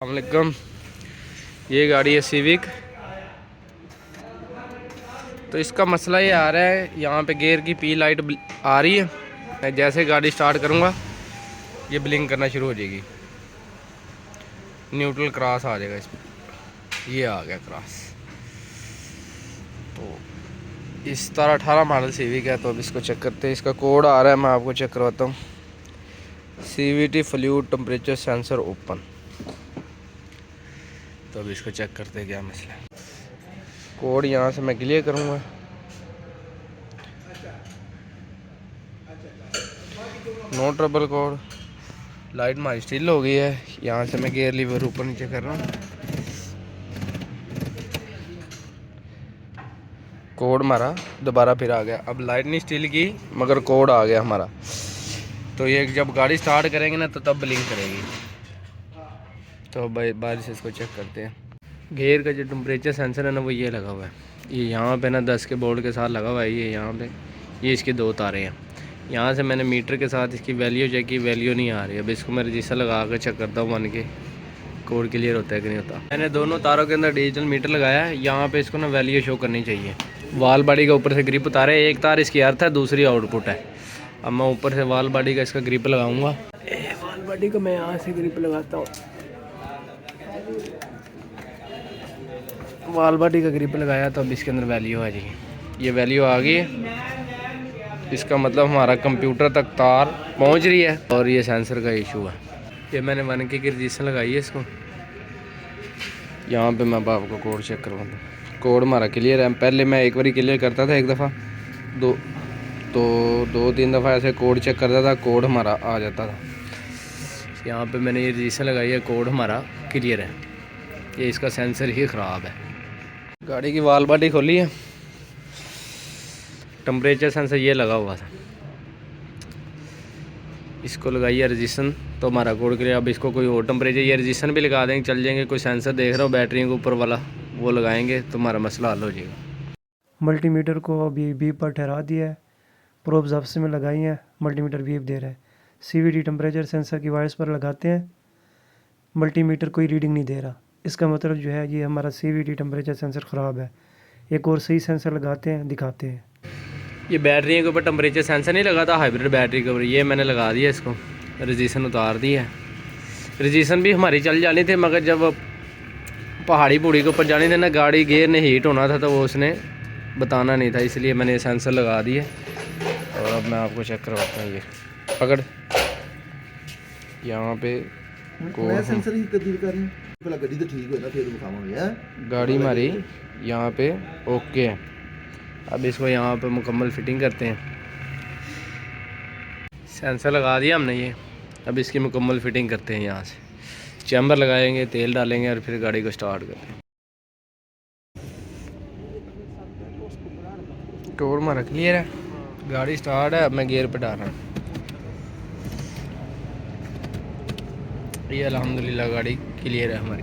अस्सलामुअलैकुम। ये गाड़ी है सिविक। तो इसका मसला ये आ रहा है, यहाँ पे गियर की पी लाइट आ रही है। मैं जैसे गाड़ी स्टार्ट करूँगा ये ब्लिंक करना शुरू हो जाएगी, न्यूट्रल क्रॉस आ जाएगा इसमें। ये आ गया क्रॉस। तो इस तरह 18 मॉडल सिविक है। तो अब इसको चेक करते हैं। इसका कोड आ रहा है, मैं आपको चेक करवाता हूँ। CVT fluid temperature sensor open. तो अब इसको चेक करते हैं क्या मसला है। कोड यहाँ से मैं क्लियर करूँगा। No trouble code. लाइट हमारी स्टिल हो गई है। यहाँ से मैं गियर लीवर ऊपर नीचे कर रहा हूँ। कोड हमारा दोबारा फिर आ गया। अब लाइट नहीं स्टिल की मगर कोड आ गया हमारा। तो ये जब गाड़ी स्टार्ट करेंगे ना तो तब ब्लिंक करेगी। तो बाहर से इसको चेक करते हैं। गियर का जो टेम्परेचर सेंसर है ना वो ये लगा हुआ है। ये यहाँ पे ना 10 के बोर्ड के साथ लगा हुआ है। ये यहाँ पे ये इसके 2 तारे हैं। यहाँ से मैंने मीटर के साथ इसकी वैल्यू चेक की, वैल्यू नहीं आ रही। अब इसको मैं रजिस्टर लगा कर चेक करता हूँ वन के कोड क्लियर होता है कि नहीं होता। मैंने दोनों तारों के अंदर डिजिटल मीटर लगाया है। यहाँ पे इसको ना वैल्यू शो करनी चाहिए। वाल बॉडी का ऊपर से ग्रिप उतारा है। एक तार इसकी अर्थ है, दूसरी आउटपुट है। अब मैं ऊपर से वाल बॉडी का इसका ग्रिप लगाऊंगा। वाल बॉडी का मैं यहाँ से ग्रिप लगाता हूँ। वाल बॉडी का ग्रिप लगाया तो अब इसके अंदर वैल्यू आ जाएगी। ये वैल्यू आ गई है। इसका मतलब हमारा कंप्यूटर तक तार पहुँच रही है और ये सेंसर का इशू है। ये मैंने 1 की रजिस्टर लगाई है इसको। यहाँ पे मैं आपको कोड चेक करवाता हूँ। कोड हमारा क्लियर है। पहले मैं एक बार क्लियर करता था, एक दफ़ा दो तीन दफ़ा ऐसे कोड चेक करता था, कोड हमारा आ जाता था। यहाँ पे मैंने ये रजिस्टर लगाई है, कोड हमारा क्लियर है। ये इसका सेंसर ही ख़राब है। गाड़ी की वाल बॉडी खोली है। टेम्परेचर सेंसर ये लगा हुआ था, इसको लगाइए रजिस्टर तो हमारा कोड क्लियर। अब इसको कोई और टेम्परेचर ये रजिस्टर भी लगा देंगे, चल जाएंगे। कोई सेंसर देख रहा हो बैटरी के ऊपर वाला, वो लगाएंगे तो हमारा मसला हल हो जाएगा। मल्टीमीटर को अभी बीप पर ठहरा दिया है। प्रोब्स आपस में लगाई हैं, मल्टीमीटर बीप दे रहा है। CVT टेम्परेचर सेंसर की वायर्स पर लगाते हैं, मल्टीमीटर कोई रीडिंग नहीं दे रहा। इसका मतलब जो है ये हमारा CVT टेम्परेचर सेंसर ख़राब है। एक और सही सेंसर लगाते हैं, दिखाते हैं। ये बैटरी के ऊपर टेम्परेचर सेंसर नहीं लगा था, हाइब्रिड बैटरी के ऊपर। ये मैंने लगा दिया, इसको रजिस्टर उतार दी है। रजिस्टर भी हमारी चल जानी थी मगर जब पहाड़ी के ऊपर जानी थी ना, गाड़ी गियर ने हीट होना था तो वो उसने बताना नहीं था, इसलिए मैंने सेंसर लगा दिए। और अब मैं आपको चेक करवाता हूँ। ये पकड़, यहाँ पे सेंसर ही तब्दील कर रहे हैं। पहला गाड़ी तो ठीक हो ना, फिर दिखावांगे। गाड़ी हमारी यहाँ पे ओके है। अब इसको यहाँ पे मुकम्मल फिटिंग करते हैं। सेंसर लगा दिया हमने ये। अब इसकी मुकम्मल फिटिंग करते हैं। यहाँ से चैम्बर लगाएंगे, तेल डालेंगे और फिर गाड़ी को स्टार्ट करते हैं। कोड हमारा क्लियर है, गाड़ी स्टार्ट है। अब मैं गियर पे डाल रहा हूँ। ये अल्हम्दुलिल्लाह गाड़ी क्लियर है हमारी।